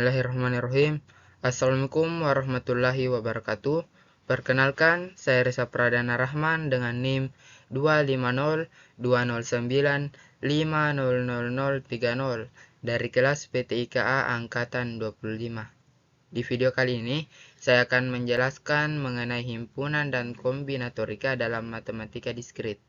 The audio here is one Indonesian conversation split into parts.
Bismillahirrahmanirrahim. Assalamualaikum warahmatullahi wabarakatuh. Perkenalkan, saya Reza Pradana Rahman dengan NIM 25020950030 dari kelas PTIKA Angkatan 25. Di video kali ini, saya akan menjelaskan mengenai himpunan dan kombinatorika dalam matematika diskrit.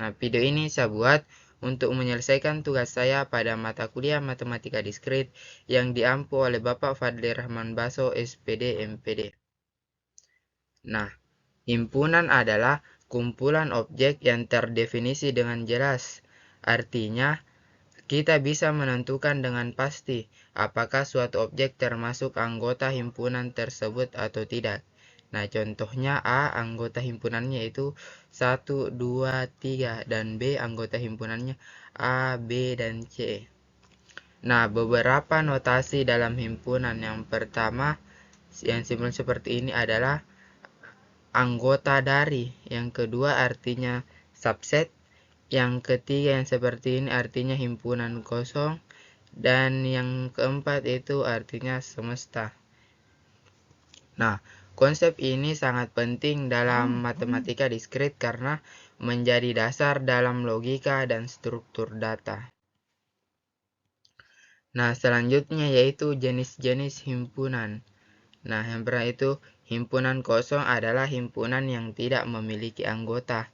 Nah, video ini saya buat untuk menyelesaikan tugas saya pada mata kuliah matematika diskrit yang diampu oleh Bapak Fadli Rahman Baso, SPD, MPD. Nah, himpunan adalah kumpulan objek yang terdefinisi dengan jelas. Artinya, kita bisa menentukan dengan pasti apakah suatu objek termasuk anggota himpunan tersebut atau tidak. Nah, contohnya A anggota himpunannya itu 1, 2, 3 dan B anggota himpunannya A, B, dan C. Nah, beberapa notasi dalam himpunan. Yang pertama, yang simpel seperti ini adalah anggota dari. Yang kedua artinya subset. Yang ketiga yang seperti ini artinya himpunan kosong. Dan yang keempat itu artinya semesta. Nah, konsep ini sangat penting dalam matematika diskrit karena menjadi dasar dalam logika dan struktur data. Nah, selanjutnya yaitu jenis-jenis himpunan. Nah, yang pertama itu himpunan kosong adalah himpunan yang tidak memiliki anggota.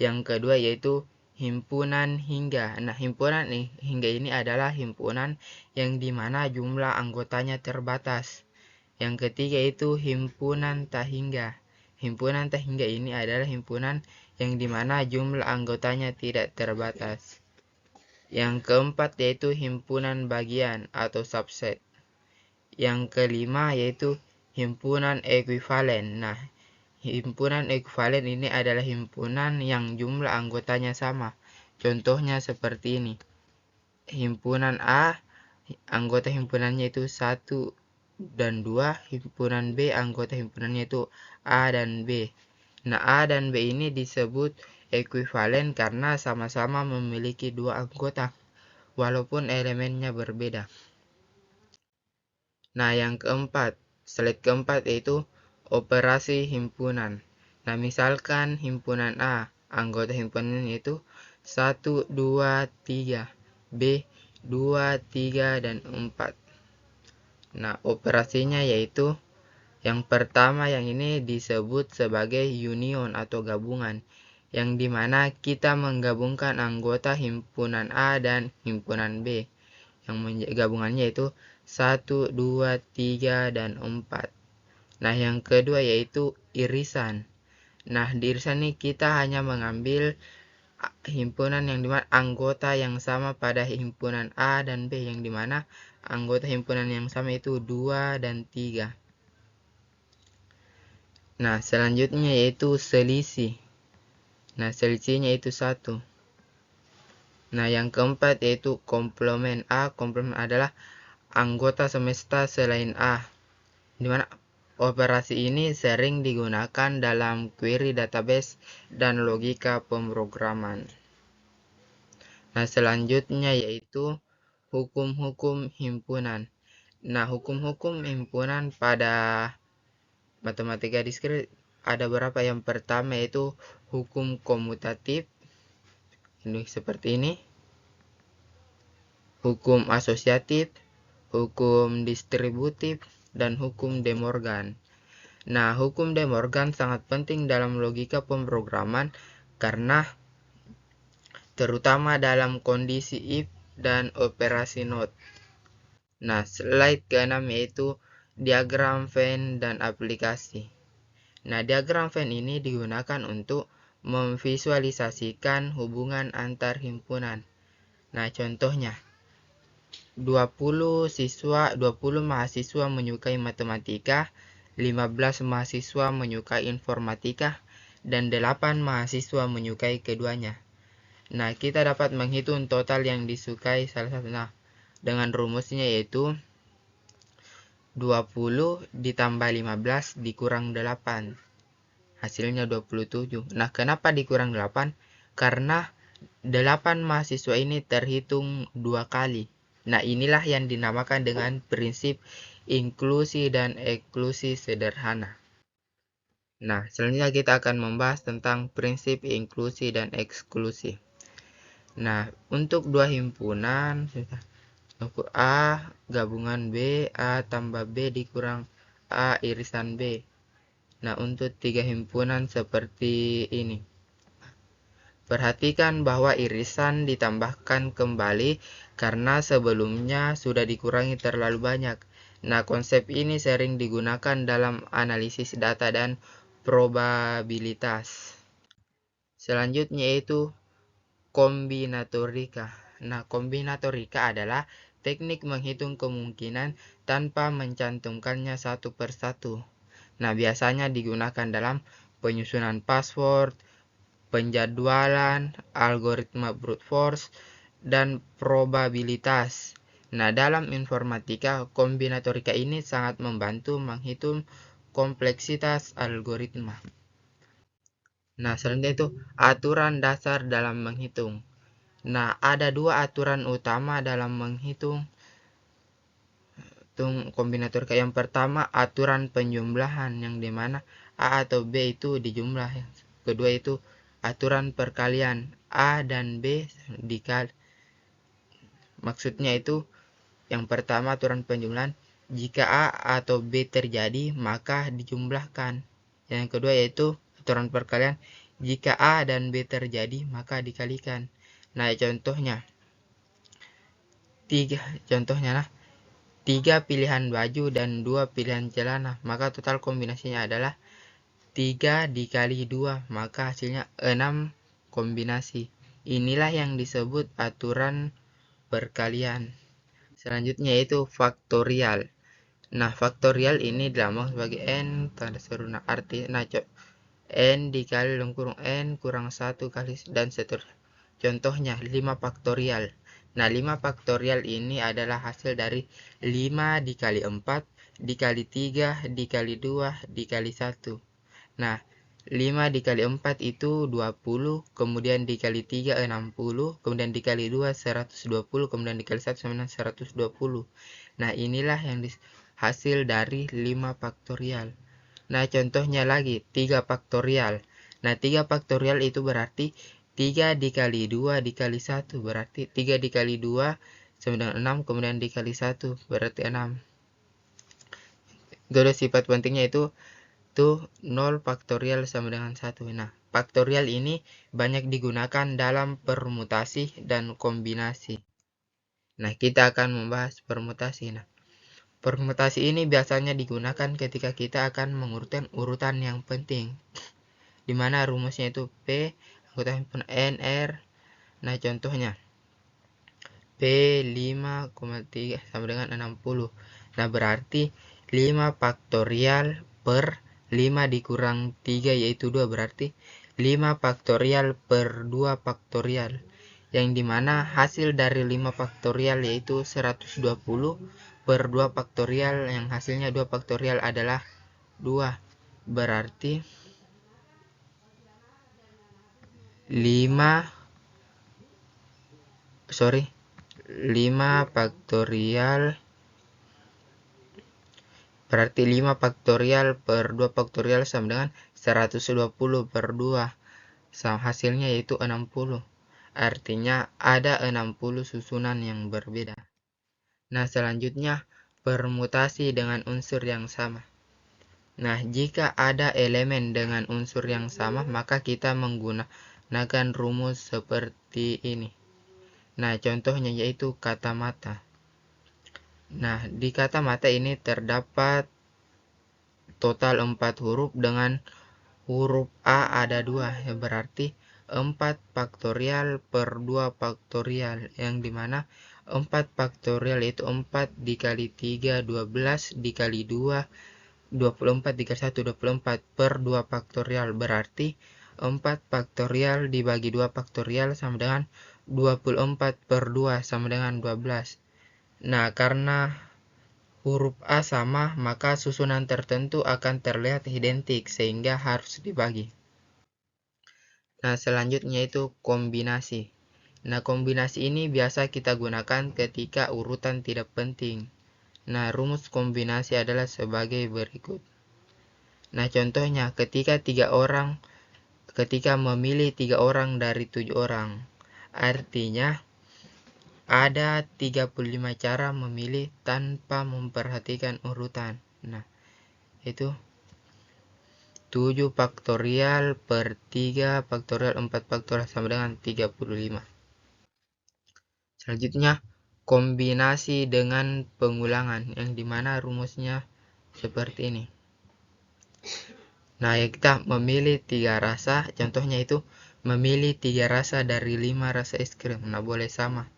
Yang kedua yaitu himpunan hingga. Nah, himpunan hingga ini adalah himpunan yang dimana jumlah anggotanya terbatas. Yang ketiga itu himpunan tak hingga. Himpunan tak hingga ini adalah himpunan yang dimana jumlah anggotanya tidak terbatas. Yang keempat yaitu himpunan bagian atau subset. Yang kelima yaitu himpunan ekuivalen. Nah, himpunan ekuivalen ini adalah himpunan yang jumlah anggotanya sama. Contohnya seperti ini. Himpunan A, anggota himpunannya itu 1 dan 2. Himpunan B, anggota himpunannya itu A dan B. Nah, A dan B ini disebut ekuivalen karena sama-sama memiliki 2 anggota, walaupun elemennya berbeda. Nah, yang keempat, slide keempat yaitu operasi himpunan. Nah, misalkan himpunan A, anggota himpunan itu 1, 2, 3, B, 2, 3, dan 4. Nah, operasinya yaitu yang pertama yang ini disebut sebagai union atau gabungan, yang dimana kita menggabungkan anggota himpunan A dan himpunan B. Yang gabungannya itu 1, 2, 3, dan 4. Nah, yang kedua yaitu irisan. Nah, di irisan ini kita hanya mengambil himpunan yang dimana anggota yang sama pada himpunan A dan B, yang dimana anggota himpunan yang sama itu 2 dan 3. Nah, selanjutnya yaitu selisih. Nah, selisihnya itu 1. Nah, yang keempat yaitu komplement. A, komplement adalah anggota semesta selain A, dimana operasi ini sering digunakan dalam query database dan logika pemrograman. Nah, selanjutnya yaitu hukum-hukum himpunan. Nah, hukum-hukum himpunan pada matematika diskrit ada beberapa. Yang pertama yaitu hukum komutatif. Ini seperti ini. Hukum asosiatif, hukum distributif, dan hukum De Morgan. Nah, hukum De Morgan sangat penting dalam logika pemrograman karena terutama dalam kondisi if dan operasi not. Nah, slide ke-6 yaitu diagram Venn dan aplikasi. Nah, diagram Venn ini digunakan untuk memvisualisasikan hubungan antar himpunan. Nah, contohnya 20 mahasiswa menyukai matematika, 15 mahasiswa menyukai informatika, dan 8 mahasiswa menyukai keduanya. Nah, kita dapat menghitung total yang disukai salah satu. Nah, dengan rumusnya yaitu 20 ditambah 15 dikurang 8. Hasilnya 27. Nah, kenapa dikurang 8? Karena 8 mahasiswa ini terhitung 2 kali. Nah, inilah yang dinamakan dengan prinsip inklusi dan eksklusi sederhana. Nah, selanjutnya kita akan membahas tentang prinsip inklusi dan eksklusi. Nah, untuk dua himpunan, ukur A gabungan B, A tambah B dikurang A irisan B. Nah, untuk tiga himpunan seperti ini. Perhatikan bahwa irisan ditambahkan kembali karena sebelumnya sudah dikurangi terlalu banyak. Nah, konsep ini sering digunakan dalam analisis data dan probabilitas. Selanjutnya yaitu kombinatorika. Nah, kombinatorika adalah teknik menghitung kemungkinan tanpa mencantumkannya satu persatu. Nah, biasanya digunakan dalam penyusunan password, penjadwalan, algoritma brute force, dan probabilitas. Nah, dalam informatika, kombinatorika ini sangat membantu menghitung kompleksitas algoritma. Nah, selanjutnya itu aturan dasar dalam menghitung. Nah, ada dua aturan utama dalam menghitung kombinatorika. Yang pertama, aturan penjumlahan yang dimana A atau B itu dijumlah. Kedua itu aturan perkalian A dan B dikali. Maksudnya itu yang pertama aturan penjumlahan, jika A atau B terjadi maka dijumlahkan. Yang kedua yaitu aturan perkalian, jika A dan B terjadi maka dikalikan. Nah, contohnya tiga pilihan baju dan 2 pilihan celana, maka total kombinasinya adalah 3 dikali 2, maka hasilnya 6 kombinasi. Inilah yang disebut aturan perkalian. Selanjutnya yaitu faktorial. Nah, faktorial ini dilambang sebagai n tanda seru. Nah, arti n dikali dalam kurung n kurang 1 kali dan seterusnya. Contohnya 5 faktorial. Nah, 5 faktorial ini adalah hasil dari 5 dikali 4 dikali 3 dikali 2 dikali 1. Nah, 5 dikali 4 itu 20, kemudian dikali 3 60, kemudian dikali 2 120, kemudian dikali 1 sama 120. Nah, inilah yang hasil dari 5 faktorial. Nah, contohnya lagi 3 faktorial. Nah, 3 faktorial itu berarti 3 dikali 2 dikali 1, berarti 3 dikali 2 sama dengan 6, kemudian dikali 1 berarti 6. Kedua sifat pentingnya itu 0 faktorial sama dengan 1. Nah, faktorial ini banyak digunakan dalam permutasi dan kombinasi. Nah, kita akan membahas permutasi. Nah, permutasi ini biasanya digunakan ketika kita akan mengurutkan urutan yang penting, di mana rumusnya itu P anggota himpunan N R. Nah, contohnya P 5,3 sama dengan 60. Nah, berarti 5 faktorial per 5 dikurang 3 yaitu 2, berarti 5 faktorial per 2 faktorial, yang dimana hasil dari 5 faktorial yaitu 120 per 2 faktorial yang hasilnya 2 faktorial adalah 2, berarti 5 faktorial berarti 5 faktorial per 2 faktorial sama dengan 120 per 2. Hasilnya yaitu 60. Artinya ada 60 susunan yang berbeda. Nah, selanjutnya permutasi dengan unsur yang sama. Nah, jika ada elemen dengan unsur yang sama, maka kita menggunakan rumus seperti ini. Nah, contohnya yaitu kata mata. Nah, di kata mata ini terdapat total 4 huruf, dengan huruf A ada 2, berarti 4 faktorial per 2 faktorial, yang dimana 4 faktorial itu 4 dikali 3 12 dikali 2 24 dikali 1 24 per 2 faktorial, berarti 4 faktorial dibagi 2 faktorial sama dengan 24 per 2 sama dengan 12. Nah, karena huruf A sama, maka susunan tertentu akan terlihat identik sehingga harus dibagi. Nah, selanjutnya itu kombinasi. Nah, kombinasi ini biasa kita gunakan ketika urutan tidak penting. Nah, rumus kombinasi adalah sebagai berikut. Nah, contohnya ketika memilih 3 orang dari 7 orang, artinya ada 35 cara memilih tanpa memperhatikan urutan. Nah, itu 7 faktorial per 3 faktorial 4 faktorial sama dengan 35. Selanjutnya, kombinasi dengan pengulangan, yang dimana rumusnya seperti ini. Nah, ya kita memilih 3 rasa, contohnya itu memilih 3 rasa dari 5 rasa es krim. Nah, boleh sama.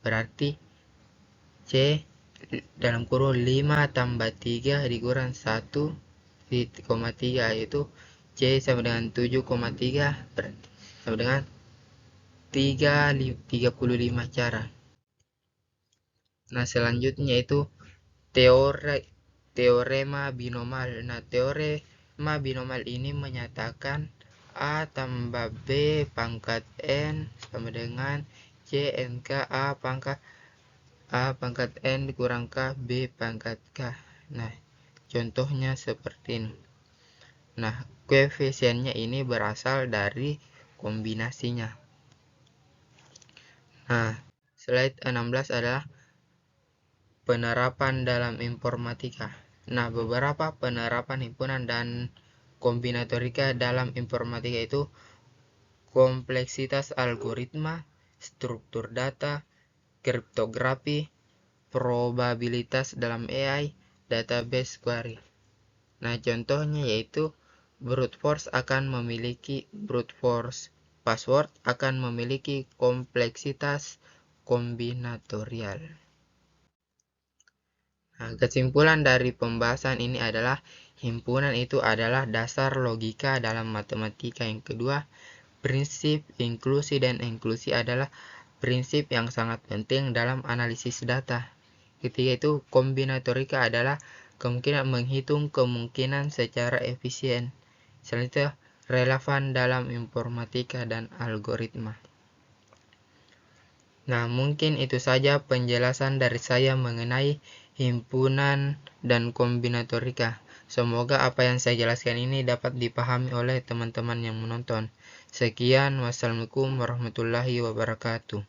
Berarti C dalam kurung 5 tambah 3 dikurang 1,3, yaitu C sama dengan 7,3, berarti sama dengan 35 cara. Nah, selanjutnya itu teorema binomal. Nah, teorema binomal ini menyatakan A tambah B pangkat N sama dengan C NK A pangkat N dikurang K B pangkat K. Nah, contohnya seperti ini. Nah, koefisiennya ini berasal dari kombinasinya. Nah, slide 16 adalah penerapan dalam informatika. Nah, beberapa penerapan himpunan dan kombinatorika dalam informatika itu kompleksitas algoritma, struktur data, kriptografi, probabilitas dalam AI, database query. Nah, contohnya yaitu brute force password akan memiliki kompleksitas kombinatorial. Nah, kesimpulan dari pembahasan ini adalah himpunan itu adalah dasar logika dalam matematika. Yang kedua, prinsip inklusi dan inklusi adalah prinsip yang sangat penting dalam analisis data. Ketiga itu, kombinatorika adalah kemungkinan menghitung kemungkinan secara efisien. Selanjutnya, relevan dalam informatika dan algoritma. Nah, mungkin itu saja penjelasan dari saya mengenai himpunan dan kombinatorika. Semoga apa yang saya jelaskan ini dapat dipahami oleh teman-teman yang menonton. Sekian, wassalamualaikum warahmatullahi wabarakatuh.